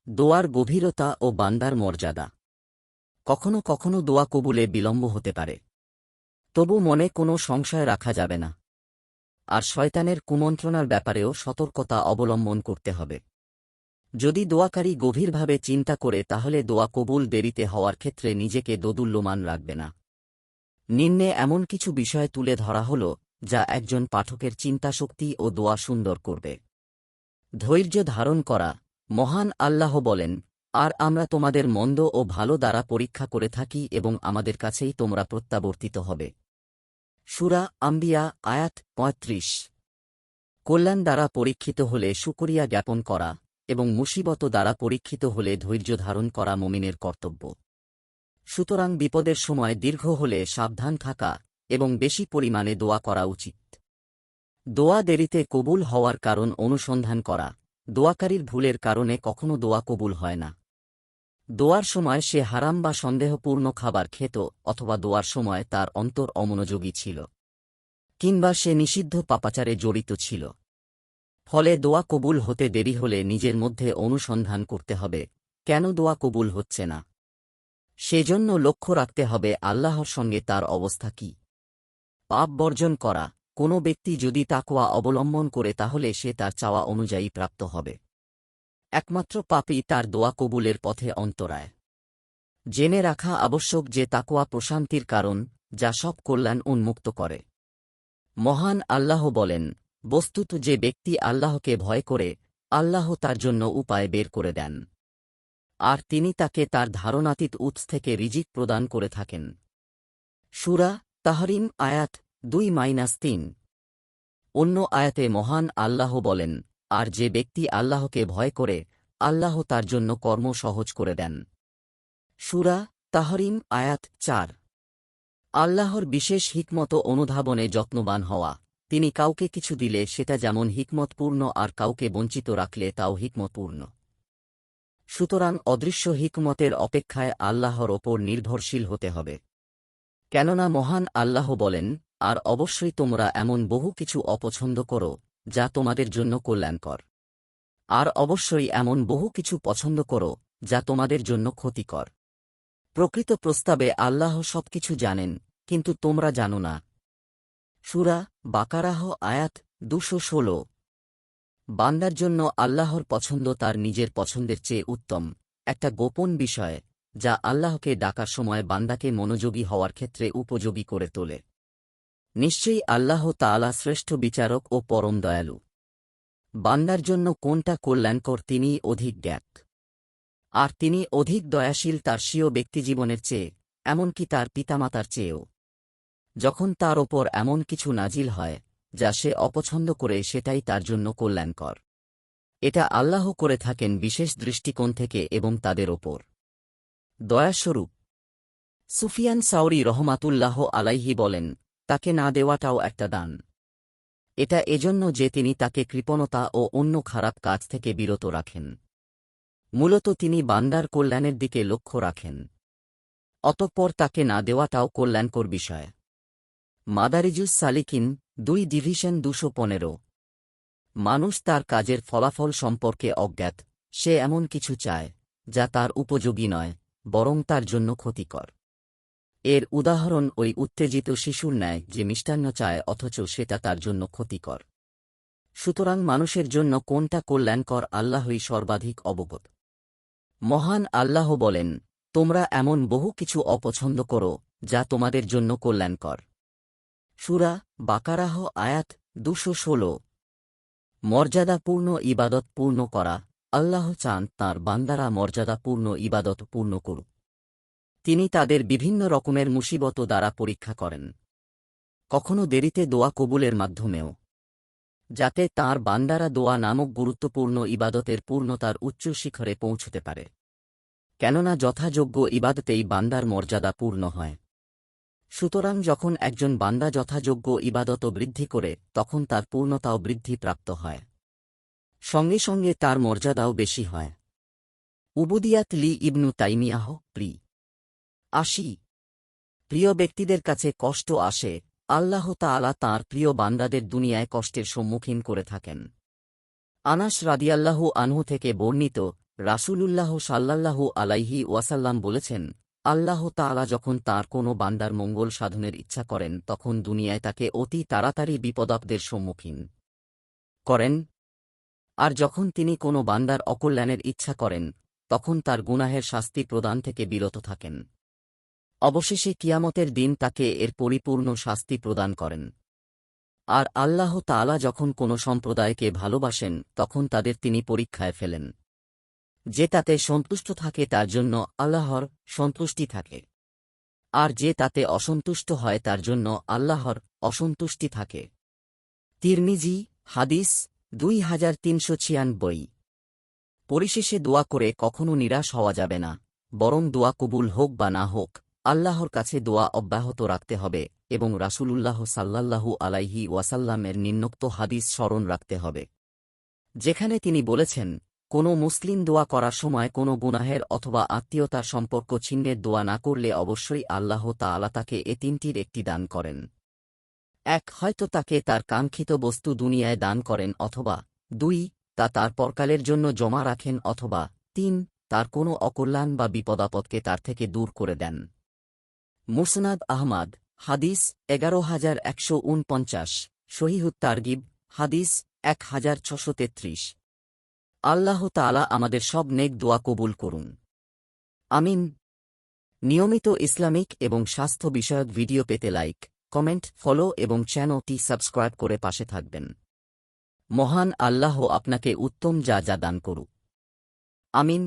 দোয়ার গভীরতা ও বান্দার মর্যাদা। কখনো কখনো দোয়া কবুলে বিলম্ব হতে পারে, তবু মনে কোনো সংশয় রাখা যাবে না। আর শয়তানের কুমন্ত্রণার ব্যাপারেও সতর্কতা অবলম্বন করতে হবে। যদি দোয়াকারী গভীরভাবে চিন্তা করে তাহলে দোয়া কবুল দেরিতে হওয়ার ক্ষেত্রে নিজেকে দোদুল্যমান রাখবে না। নিম্নে এমন কিছু বিষয় তুলে ধরা হল যা একজন পাঠকের চিন্তাশক্তি ও দোয়া সুন্দর করবে। ধৈর্য ধারণ করা। মহান আল্লাহ বলেন, আর আমরা তোমাদের মন্দ ও ভালো দ্বারা পরীক্ষা করে থাকি এবং আমাদের কাছেই তোমরা প্রত্যাবর্তিত হবে। সূরা আম্বিয়া আয়াত ৩৫। কল্যাণ দ্বারা পরীক্ষিত হলে শুকরিয়া জ্ঞাপন করা এবং মুসিবত দ্বারা পরীক্ষিত হলে ধৈর্য ধারণ করা মুমিনের কর্তব্য। সুতরাং বিপদের সময় দীর্ঘ হলে সাবধান থাকা এবং বেশি পরিমাণে দোয়া করা উচিত। দোয়া দেরিতে কবুল হওয়ার কারণ অনুসন্ধান করা। দোয়াকারীর ভুলের কারণে কখনো দোয়া কবুল হয় না। দোয়ার সময় সে হারাম বা সন্দেহপূর্ণ খাবার খেত, অথবা দোয়ার সময় তার অন্তর অমনোযোগী ছিল, কিংবা সে নিষিদ্ধ পাপাচারে জড়িত ছিল। ফলে দোয়া কবুল হতে দেরি হলে নিজের মধ্যে অনুসন্ধান করতে হবে, কেন দোয়া কবুল হচ্ছে না। সেজন্য লক্ষ্য রাখতে হবে আল্লাহর সঙ্গে তার অবস্থা কি। পাপ বর্জন করা। কোনো ব্যক্তি যদি তাকওয়া অবলম্বন করে তাহলে সে তার চাওয়া অনুযায়ী প্রাপ্ত হবে। একমাত্র পাপই তার দোয়া কবুলের পথে অন্তরায়। জেনে রাখা আবশ্যক যে তাকওয়া প্রশান্তির কারণ, যা সব কল্যাণ উন্মুক্ত করে। মহান আল্লাহ বলেন, বস্তুত যে ব্যক্তি আল্লাহকে ভয় করে, আল্লাহ তার জন্য উপায় বের করে দেন, আর তিনি তাকে তার ধারণাতীত উৎস থেকে রিজিক প্রদান করে থাকেন। সূরা তাহরিম আয়াত 2-3। অন্য আয়াতে মহান আল্লাহ বলেন, আর যে ব্যক্তি আল্লাহকে ভয় করে, আল্লাহ তার জন্য কর্ম সহজ করে দেন। সূরা তাহরিম আয়াত 4। আল্লাহর বিশেষ হিকমত অনুধাবনে যত্নবান হওয়া। তিনি কাউকে কিছু দিলে সেটা যেমন হিকমতপূর্ণ আর কাউকে বঞ্চিত রাখলে তাও হিকমতপূর্ণ। সুতরাং অদৃশ্য হিকমতের অপেক্ষায় আল্লাহর ওপর নির্ভরশীল হতে হবে। কেননা মহান আল্লাহ বলেন, আর অবশ্যই তোমরা এমন বহু কিছু অপছন্দ করো যা তোমাদের জন্য কল্যাণকর, আর অবশ্যই এমন বহু কিছু পছন্দ করো যা তোমাদের জন্য ক্ষতিকর। প্রকৃত প্রস্তাবে আল্লাহ সবকিছু জানেন, কিন্তু তোমরা জানো না। সূরা বাকারাহ আয়াত 216। বান্দার জন্য আল্লাহর পছন্দ তার নিজের পছন্দের চেয়ে উত্তম, একটা গোপন বিষয় যা আল্লাহকে ডাকার সময় বান্দাকে মনোযোগী হওয়ার ক্ষেত্রে উপযোগী করে তোলে। নিশ্চয়ই আল্লাহ তাআলা শ্রেষ্ঠ বিচারক ও পরম দয়ালু। বান্দার জন্য কোনটা কল্যাণকর তিনিই অধিক জ্ঞাত, আর তিনি অধিক দয়াশীল তার স্বীয় ব্যক্তিজীবনের চেয়ে, এমনকি তার পিতামাতার চেয়েও। যখন তার ওপর এমন কিছু নাজিল হয় যা সে অপছন্দ করে, সেটাই তার জন্য কল্যাণকর। এটা আল্লাহ করে থাকেন বিশেষ দৃষ্টিকোণ থেকে এবং তাদের ওপর দয়াস্বরূপ। সুফিয়ান সাওরি রহমাতুল্লাহ আলাইহি বলেন, তাকে না দেওয়াটাও একটা দান। এটা এজন্য যে তিনি তাকে কৃপণতা ও অন্য খারাপ কাজ থেকে বিরত রাখেন। মূলত তিনি বান্দার কল্যাণের দিকে লক্ষ্য রাখেন। অতঃপর তাকে না দেওয়াটাও কল্যাণকর বিষয়। মাদারিজুস সালিকিন 2/215। মানুষ তার কাজের ফলাফল সম্পর্কে অজ্ঞাত, সে এমন কিছু চায় যা তার উপযোগী নয়, বরং তার জন্য ক্ষতিকর। এর উদাহরণ ওই উত্তেজিত শিশুর ন্যায় যে মিষ্টান্ন চায় অথচ সেটা তার জন্য ক্ষতিকর। সুতরাং মানুষের জন্য কোনটা কল্যাণকর আল্লাহই সর্বাধিক অবগত। মহান আল্লাহ বলেন, তোমরা এমন বহু কিছু অপছন্দ করো যা তোমাদের জন্য কল্যাণকর। সূরা বাকারাহ আয়াত 216। মর্যাদাপূর্ণ ইবাদত পূর্ণ করা। আল্লাহ চান তাঁর বান্দারা মর্যাদাপূর্ণ ইবাদত পূর্ণ করুক। তিনি তাদের বিভিন্ন রকমের মুসিবত দ্বারা পরীক্ষা করেন, কখনো দেরিতে দোয়া কবুলের মাধ্যমেও, যাতে তাঁর বান্দারা দোয়া নামক গুরুত্বপূর্ণ ইবাদতের পূর্ণতার উচ্চ শিখরে পৌঁছতে পারে। কেননা যথাযোগ্য ইবাদতেই বান্দার মর্যাদা পূর্ণ হয়। সুতরাং যখন একজন বান্দা যথাযোগ্য ইবাদত বৃদ্ধি করে, তখন তার পূর্ণতাও বৃদ্ধি প্রাপ্ত হয়, সঙ্গে সঙ্গে তার মর্যাদাও বেশি হয়। উবুদিয়াত লি ইবনু তাইমিয়াহ প্রি 80। প্রিয় ব্যক্তিদের কাছে কষ্ট আসে, আল্লাহ তাআলা তাঁর প্রিয় বান্দাদের দুনিয়ায় কষ্টের সম্মুখীন করে থাকেন। আনাস রাদিয়াল্লাহু আনহু থেকে বর্ণিত, রাসূলুল্লাহ সাল্লাল্লাহু আলাইহি ওয়াসাল্লাম বলেছেন, আল্লাহ তাআলা যখন তাঁর কোনো বান্দার মঙ্গল সাধনের ইচ্ছা করেন তখন দুনিয়ায় তাকে অতি তাড়াতাড়ি বিপদাপদের সম্মুখীন করেন, আর যখন তিনি কোনো বান্দার অকল্যাণের ইচ্ছা করেন তখন তার গুনাহের শাস্তি প্রদান থেকে বিরত থাকেন। অবশেষে কিয়ামতের দিন তাকে এর পরিপূর্ণ শাস্তি প্রদান করেন। আর আল্লাহ তাআলা যখন কোনো সম্প্রদায়কে ভালোবাসেন তখন তাদের তিনি পরীক্ষায় ফেলেন। যে তাতে সন্তুষ্ট থাকে তার জন্য আল্লাহর সন্তুষ্টি থাকে, আর যে তাতে অসন্তুষ্ট হয় তার জন্য আল্লাহর অসন্তুষ্টি থাকে। তিরমিজি হাদিস 2396। পরিশেষে দোয়া করে কখনো নিরাশ হওয়া যাবে না, বরং দোয়া কবুল হোক বা না হোক আল্লাহর কাছে দোয়া অব্যাহত রাখতে হবে এবং রাসূলুল্লাহ সাল্লাল্লাহু আলাইহি ওয়াসাল্লামের নিম্নোক্ত হাদিস স্মরণ রাখতে হবে, যেখানে তিনি বলেছেন, কোনো মুসলিম দোয়া করার সময় কোনো গুনাহের অথবা আত্মীয়তার সম্পর্ক ছিন্নের দোয়া না করলে অবশ্যই আল্লাহ তাআলা তাকে এ তিনটির একটি দান করেন। এক, হয়তো তাকে তার কাঙ্ক্ষিত বস্তু দুনিয়ায় দান করেন, অথবা 2, তা তার পরকালের জন্য জমা রাখেন, অথবা 3, তার কোনো অকল্যাণ বা বিপদাপদকে তার থেকে দূর করে দেন। মুসনাদ আহমাদ হাদিস 11149, সহিহুত তারগিব হাদিস 1633। আল্লাহ তাআলা আমাদের সব নেক দোয়া কবুল করুন, আমিন। নিয়মিত ইসলামিক এবং স্বাস্থ্য বিষয়ক ভিডিও পেতে লাইক, কমেন্ট, ফলো এবং চ্যানেলটি সাবস্ক্রাইব করে পাশে থাকবেন। মহান আল্লাহ আপনাকে উত্তম যা দান করুক, আমিন।